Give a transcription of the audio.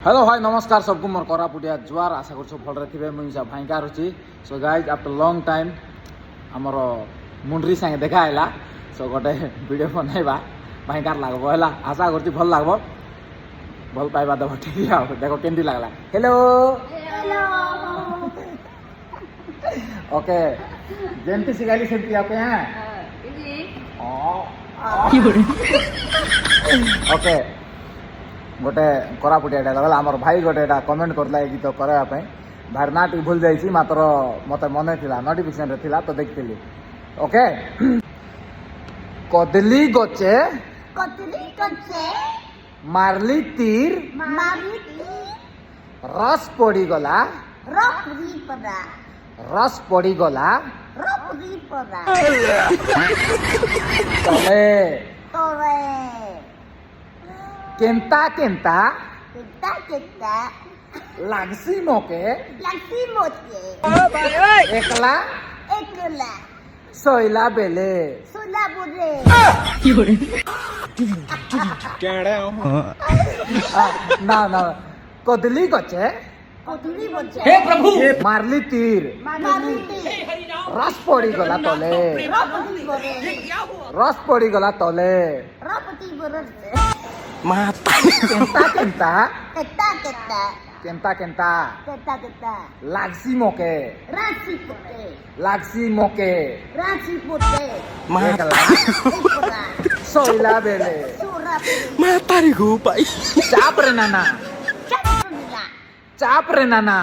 Hello hi नमस्कार सबको मोर कोरापुटिया जुआर आशा कर सब भलरे थिबे मुई सब भाईकार अछि so guys after long time हमर मुंडरी संगे देखा आइला सो गोटे वीडियो बनाइबा भाईकार लागबो हला आशा करछि भल लागबो भल पाइबा दबो ठीक आ देखो केंदी लागला हेलो हेलो ओके जेंती सिगाली सेंती आपे हैं ओके गोटे कोरापुटिया गला आमर भाई गोटे कमेंट करला ए गीत करबा पई भार ना टी भूल जाइछि मात्र मते मने थिला नोटिफिकेशन रे थिला तो देखथिली ओके कदली गचे मारली तीर रस पड़ी गला रस पड़ी गला तले केंता केंता लागसी मोके एकला सोइला बेले ना ना कदली गचे हे प्रभु मारली तीर रस पड़ी गला तले रस पड़ी गला तले केंता केंता केंता केंता लागसी मोके एकला सोइला बेले Mata nih gue, Pak. चाप रे नाना